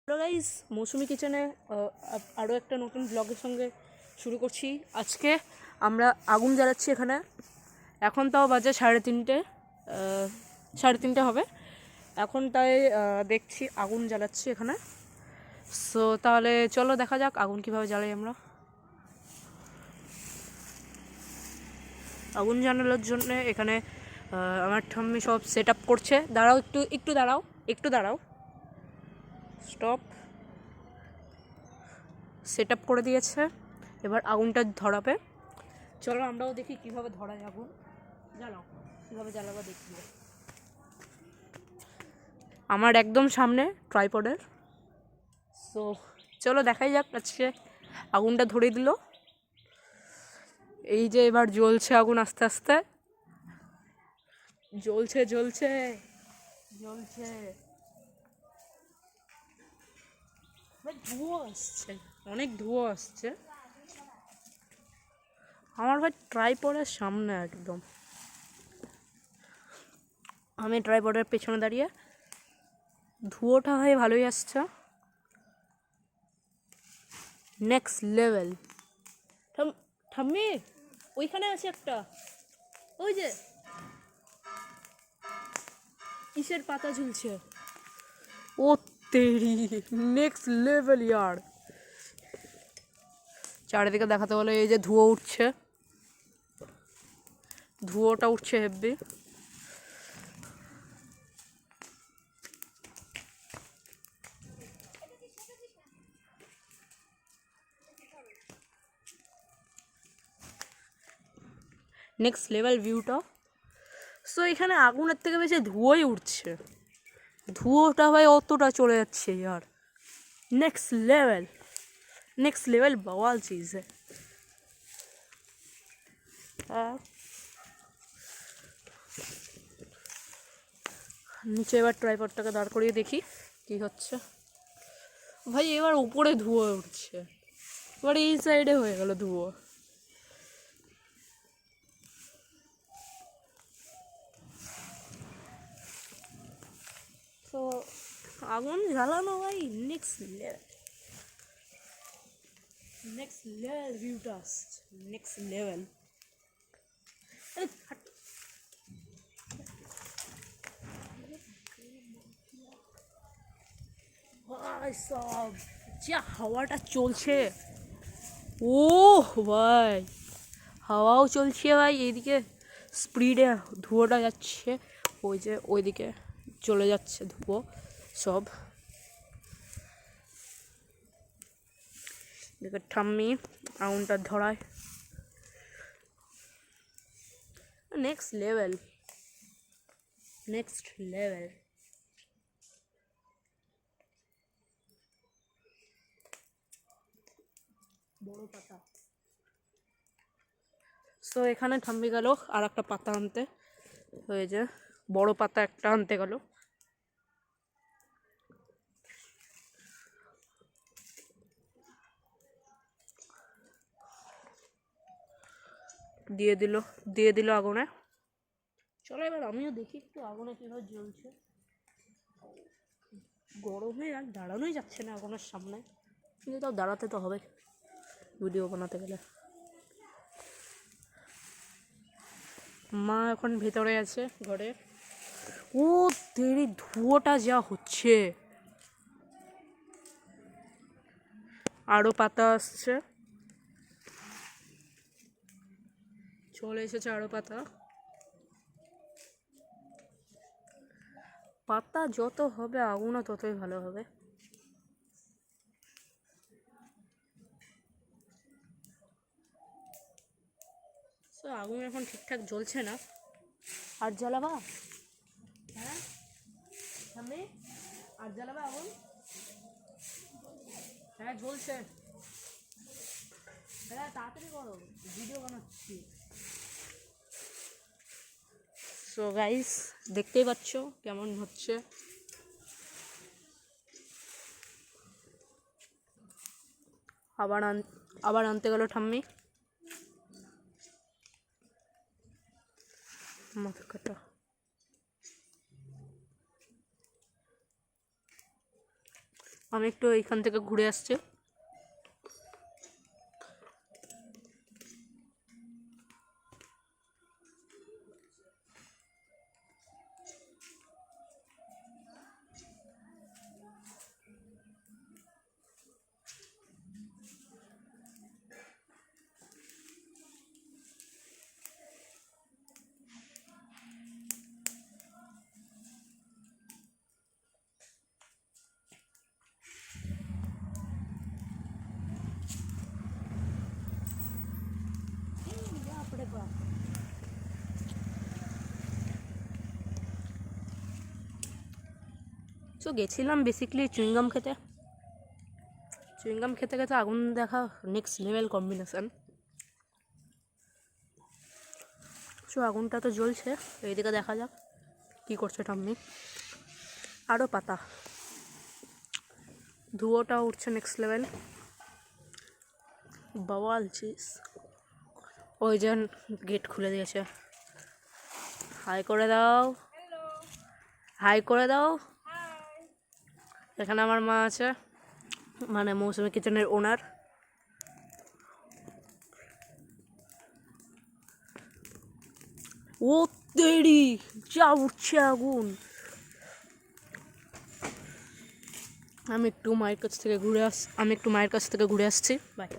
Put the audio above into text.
Hello guys, মৌসুমি কিচেনে আরও একটা নতুন ব্লগের সঙ্গে শুরু করছি। আজকে আমরা আগুন জ্বালাচ্ছি এখানে। এখন তাও বাজে 3:30, 3:30 হবে এখন। তাই দেখছি আগুন জ্বালাচ্ছি এখানে। সো তাহলে চলো দেখা যাক আগুন কীভাবে জ্বালাই আমরা। আগুন জ্বালানোর জন্য এখানে আমার ঠাম্মি সব সেট আপ করছে। দাঁড়াও, একটু দাঁড়াও, স্টপ। সেট আপ করে দিয়েছে, এবার আগুনটা ধরাবে। চলো আমরাও দেখি কীভাবে ধরায় আগুন। জ্বালাও, কীভাবে জ্বালাবো দেখি। আমার একদম সামনে ট্রাইপডের। সো চলো দেখাই যাক। আজকে আগুনটা ধরে দিল, এই যে এবার জ্বলছে আগুন আস্তে আস্তে। জ্বলছে জ্বলছে জ্বলছে, ধুয়ো আসছে, অনেক ধুয়ো আসছে। আমার ভাই ট্রাইপডের সামনে একদম, আমি ট্রাইপডের পেছনে দাঁড়িয়ে। ধুয়োটা হয় ভালোই আসছে, নেক্সট লেভেল। ঠাম্মি ওইখানে আছে একটা, ওই যে কিসের পাতা ঝুলছে। ও তেরি, নেক্সট লেভেল ইয়ার। চারিদিকে দেখাতে বলে, এই যে ধুয়ো উঠছে, ধুয়োটা উঠছে হেব্বি। নেক্সট লেভেল ভিউটা। সো এখানে আগুনের থেকে বেশি ধুয়োই উঠছে, ধুয়োটা ভাই অতটা চলে যাচ্ছে ইয়ার। नेक्स्ट लेवल बवाल चीज़ है। নিচে এবার ট্রাইপডটাকে দাঁড় করিয়ে দেখি কি হচ্ছে। ভাই এবার উপরে ধুয়ো উঠছে, এবার এই সাইডে হয়ে গেল ধুয়ো। তো আগুন জ্বালানো ভাই নেক্সট লেভেল ভিউটা আসছে, নেক্সট লেভেল। ভাই সব যা হাওয়াটা চলছে, ও ভাই হাওয়াও চলছে ভাই। এইদিকে স্পিডে ধুয়োটা যাচ্ছে, ওই যে ওইদিকে চলে যাচ্ছে ধুয়ো সব। এদিকে ঠাম্মি আগুনটা ধরায়। নেক্সট লেভেল বড় পাতা। সো এখানে ঠাম্মি গেল আর একটা পাতা আনতে, ওই যে বড় পাতা একটা আনতে গেল। দিয়ে দিল আগুনে। চলো এবার আমিও দেখি একটু আগুনে কীভাবে জ্বলছে। গরমে আর দাঁড়ানোই যাচ্ছে না আগুনের সামনে, কিন্তু তাও দাঁড়াতে তো হবে ভিডিও বানাতে গেলে। মা এখন ভেতরে আছে ঘরে। ও তেরি ধুয়োটা যা হচ্ছে, আরো পাতা আসছে, চলে এসেছে আরো পাতা। পাতা যত হবে আগুনও ততই ভালো হবে। তো আগুন এখন ঠিকঠাক জ্বলছে না, আর জ্বালাবা? হ্যাঁ সামনে আর জ্বালাবা আগুন? হ্যাঁ জ্বলছে, হ্যাঁ তাড়াতাড়ি করো, ভিডিও বানাচ্ছি। সো গাইস দেখতেই পাচ্ছ কেমন হচ্ছে। আবার আনতে গেল ঠাম্মি। মাথা কাটা। আমি একটু এইখান থেকে ঘুরে আসছি। তো গেছিলাম বেসিক্যালি চুইংগাম খেতে। চুইংগাম খেতে খেতে আগুন দেখা নেক্সট লেভেল কম্বিনেশান। সো আগুনটা তো জ্বলছে, এইদিকে দেখা যাক কী করছে টাম্মি। আরও পাতা, ধুয়োটা উঠছে নেক্সট লেভেল, বাওয়াল চিজ। ওই যে গেট খুলে দিয়েছে, হাই করে দাও, হাই করে দাও। এখানে আমার মা আছে, মানে মৌসুমী কিচেনের ওনার। ও তেরি, যা উঠছে আগুন। আমি একটু মায়ের কাছ থেকে ঘুরে আসছি, বাই।